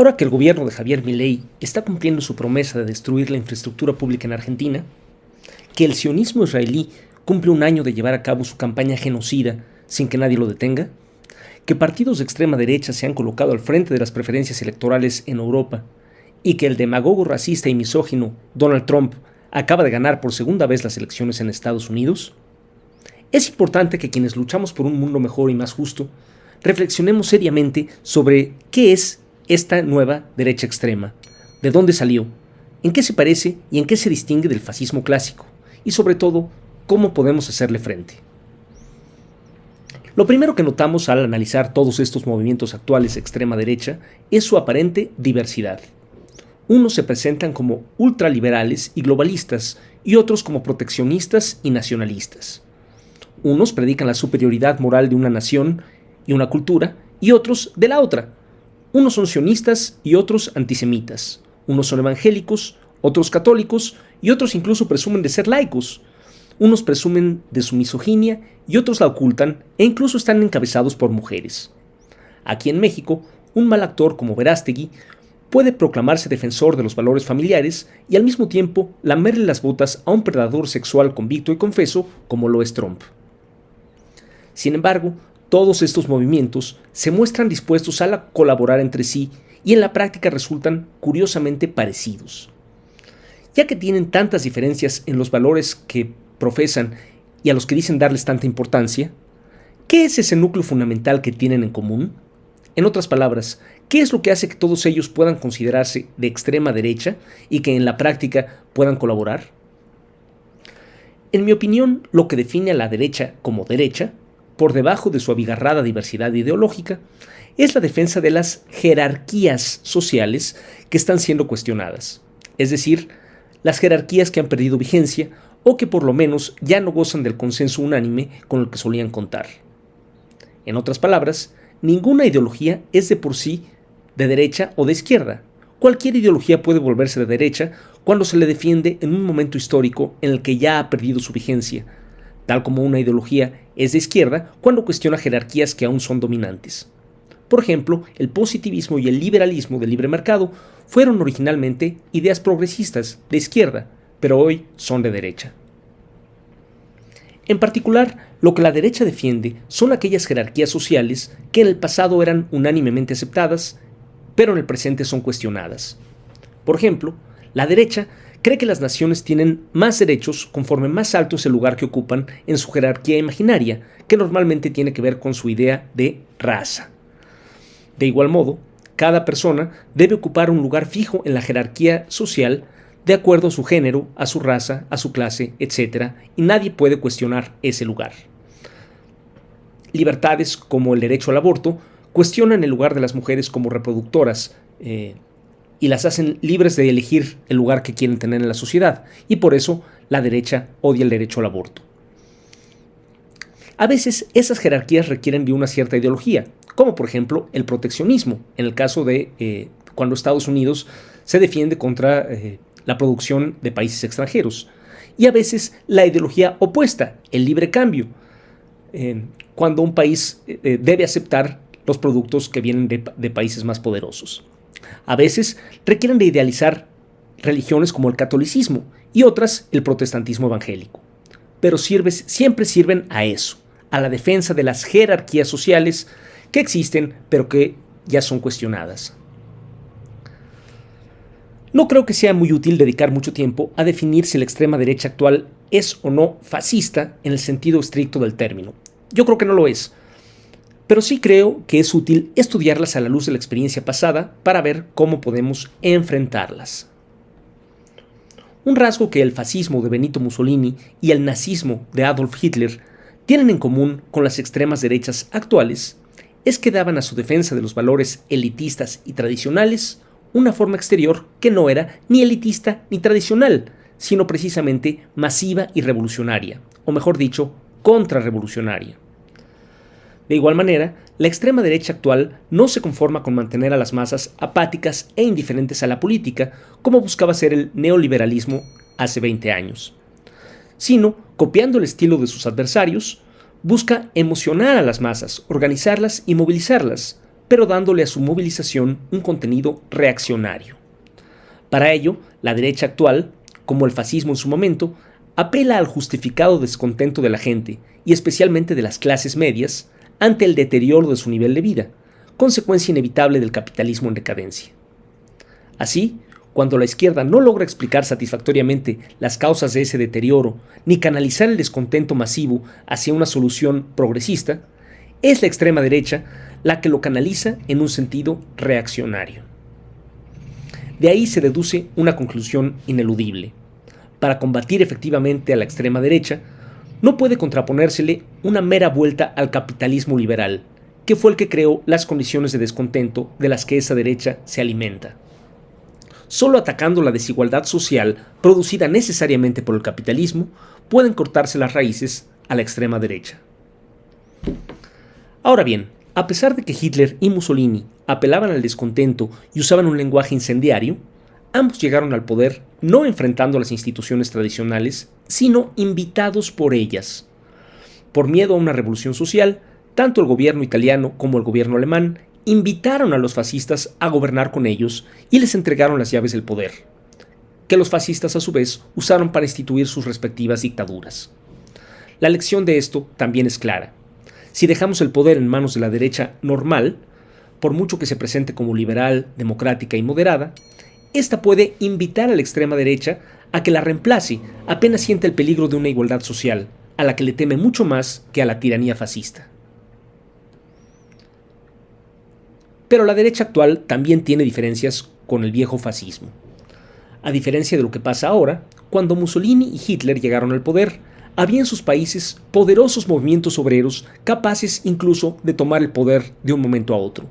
Ahora que el gobierno de Javier Milei está cumpliendo su promesa de destruir la infraestructura pública en Argentina, que el sionismo israelí cumple un año de llevar a cabo su campaña genocida sin que nadie lo detenga, que partidos de extrema derecha se han colocado al frente de las preferencias electorales en Europa y que el demagogo racista y misógino Donald Trump acaba de ganar por segunda vez las elecciones en Estados Unidos, es importante que quienes luchamos por un mundo mejor y más justo reflexionemos seriamente sobre qué es esta nueva derecha extrema, de dónde salió, en qué se parece y en qué se distingue del fascismo clásico, y sobre todo, cómo podemos hacerle frente. Lo primero que notamos al analizar todos estos movimientos actuales de extrema derecha es su aparente diversidad. Unos se presentan como ultraliberales y globalistas y otros como proteccionistas y nacionalistas. Unos predican la superioridad moral de una nación y una cultura y otros de la otra. Unos son sionistas y otros antisemitas. Unos son evangélicos, otros católicos y otros incluso presumen de ser laicos. Unos presumen de su misoginia y otros la ocultan e incluso están encabezados por mujeres. Aquí en México, un mal actor como Verástegui puede proclamarse defensor de los valores familiares y al mismo tiempo lamerle las botas a un predador sexual convicto y confeso como lo es Trump. Sin embargo, todos estos movimientos se muestran dispuestos a colaborar entre sí y en la práctica resultan curiosamente parecidos. Ya que tienen tantas diferencias en los valores que profesan y a los que dicen darles tanta importancia, ¿qué es ese núcleo fundamental que tienen en común? En otras palabras, ¿qué es lo que hace que todos ellos puedan considerarse de extrema derecha y que en la práctica puedan colaborar? En mi opinión, lo que define a la derecha como derecha, por debajo de su abigarrada diversidad ideológica, es la defensa de las jerarquías sociales que están siendo cuestionadas, es decir, las jerarquías que han perdido vigencia o que por lo menos ya no gozan del consenso unánime con el que solían contar. En otras palabras, ninguna ideología es de por sí de derecha o de izquierda. Cualquier ideología puede volverse de derecha cuando se le defiende en un momento histórico en el que ya ha perdido su vigencia, tal como una ideología es de izquierda cuando cuestiona jerarquías que aún son dominantes. Por ejemplo, el positivismo y el liberalismo del libre mercado fueron originalmente ideas progresistas de izquierda, pero hoy son de derecha. En particular, lo que la derecha defiende son aquellas jerarquías sociales que en el pasado eran unánimemente aceptadas, pero en el presente son cuestionadas. Por ejemplo, la derecha cree que las naciones tienen más derechos conforme más alto es el lugar que ocupan en su jerarquía imaginaria, que normalmente tiene que ver con su idea de raza. De igual modo, cada persona debe ocupar un lugar fijo en la jerarquía social de acuerdo a su género, a su raza, a su clase, etc., y nadie puede cuestionar ese lugar. Libertades como el derecho al aborto cuestionan el lugar de las mujeres como reproductoras, y las hacen libres de elegir el lugar que quieren tener en la sociedad, y por eso la derecha odia el derecho al aborto. A veces esas jerarquías requieren de una cierta ideología, como por ejemplo el proteccionismo, en el caso de cuando Estados Unidos se defiende contra la producción de países extranjeros, y a veces la ideología opuesta, el libre cambio, cuando un país debe aceptar los productos que vienen de países más poderosos. A veces requieren de idealizar religiones como el catolicismo y otras el protestantismo evangélico. Pero siempre sirven a eso, a la defensa de las jerarquías sociales que existen pero que ya son cuestionadas. No creo que sea muy útil dedicar mucho tiempo a definir si la extrema derecha actual es o no fascista en el sentido estricto del término. Yo creo que no lo es. Pero sí creo que es útil estudiarlas a la luz de la experiencia pasada para ver cómo podemos enfrentarlas. Un rasgo que el fascismo de Benito Mussolini y el nazismo de Adolf Hitler tienen en común con las extremas derechas actuales es que daban a su defensa de los valores elitistas y tradicionales una forma exterior que no era ni elitista ni tradicional, sino precisamente masiva y revolucionaria, o mejor dicho, contrarrevolucionaria. De igual manera, la extrema derecha actual no se conforma con mantener a las masas apáticas e indiferentes a la política, como buscaba hacer el neoliberalismo hace 20 años, sino, copiando el estilo de sus adversarios, busca emocionar a las masas, organizarlas y movilizarlas, pero dándole a su movilización un contenido reaccionario. Para ello, la derecha actual, como el fascismo en su momento, apela al justificado descontento de la gente, y especialmente de las clases medias, ante el deterioro de su nivel de vida, consecuencia inevitable del capitalismo en decadencia. Así, cuando la izquierda no logra explicar satisfactoriamente las causas de ese deterioro, ni canalizar el descontento masivo hacia una solución progresista, es la extrema derecha la que lo canaliza en un sentido reaccionario. De ahí se deduce una conclusión ineludible. Para combatir efectivamente a la extrema derecha, no puede contraponérsele una mera vuelta al capitalismo liberal, que fue el que creó las condiciones de descontento de las que esa derecha se alimenta. Solo atacando la desigualdad social producida necesariamente por el capitalismo pueden cortarse las raíces a la extrema derecha. Ahora bien, a pesar de que Hitler y Mussolini apelaban al descontento y usaban un lenguaje incendiario, ambos llegaron al poder no enfrentando a las instituciones tradicionales, sino invitados por ellas. Por miedo a una revolución social, tanto el gobierno italiano como el gobierno alemán invitaron a los fascistas a gobernar con ellos y les entregaron las llaves del poder, que los fascistas a su vez usaron para instituir sus respectivas dictaduras. La lección de esto también es clara. Si dejamos el poder en manos de la derecha normal, por mucho que se presente como liberal, democrática y moderada, esta puede invitar a la extrema derecha a que la reemplace apenas siente el peligro de una igualdad social, a la que le teme mucho más que a la tiranía fascista. Pero la derecha actual también tiene diferencias con el viejo fascismo. A diferencia de lo que pasa ahora, cuando Mussolini y Hitler llegaron al poder, había en sus países poderosos movimientos obreros capaces incluso de tomar el poder de un momento a otro.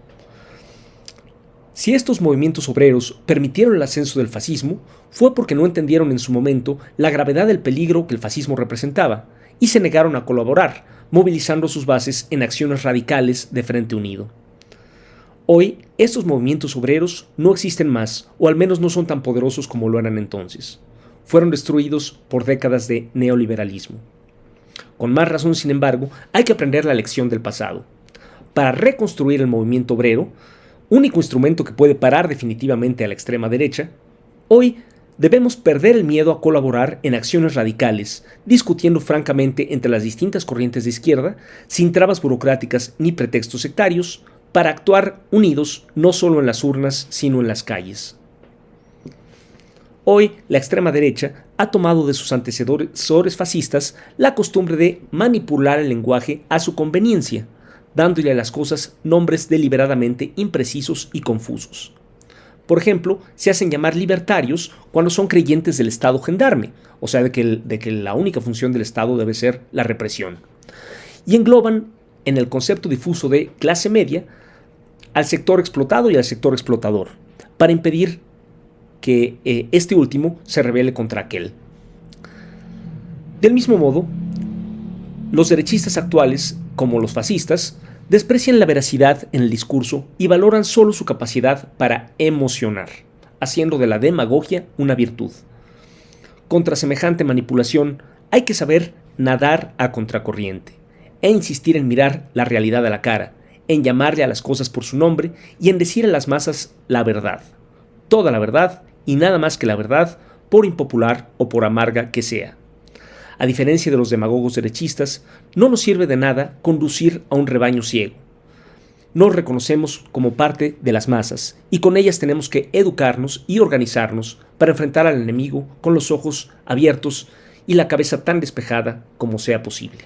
Si estos movimientos obreros permitieron el ascenso del fascismo, fue porque no entendieron en su momento la gravedad del peligro que el fascismo representaba y se negaron a colaborar, movilizando sus bases en acciones radicales de Frente Unido. Hoy, estos movimientos obreros no existen más, o al menos no son tan poderosos como lo eran entonces. Fueron destruidos por décadas de neoliberalismo. Con más razón, sin embargo, hay que aprender la lección del pasado. Para reconstruir el movimiento obrero, único instrumento que puede parar definitivamente a la extrema derecha, hoy debemos perder el miedo a colaborar en acciones radicales, discutiendo francamente entre las distintas corrientes de izquierda, sin trabas burocráticas ni pretextos sectarios, para actuar unidos no solo en las urnas, sino en las calles. Hoy, la extrema derecha ha tomado de sus antecesores fascistas la costumbre de manipular el lenguaje a su conveniencia, dándole a las cosas nombres deliberadamente imprecisos y confusos. Por ejemplo, se hacen llamar libertarios cuando son creyentes del Estado gendarme, o sea, de que la única función del Estado debe ser la represión. Y engloban en el concepto difuso de clase media al sector explotado y al sector explotador, para impedir que este último se rebele contra aquel. Del mismo modo, los derechistas actuales, como los fascistas, desprecian la veracidad en el discurso y valoran solo su capacidad para emocionar, haciendo de la demagogia una virtud. Contra semejante manipulación hay que saber nadar a contracorriente e insistir en mirar la realidad a la cara, en llamarle a las cosas por su nombre y en decir a las masas la verdad, toda la verdad y nada más que la verdad, por impopular o por amarga que sea. A diferencia de los demagogos derechistas, no nos sirve de nada conducir a un rebaño ciego. Nos reconocemos como parte de las masas y con ellas tenemos que educarnos y organizarnos para enfrentar al enemigo con los ojos abiertos y la cabeza tan despejada como sea posible.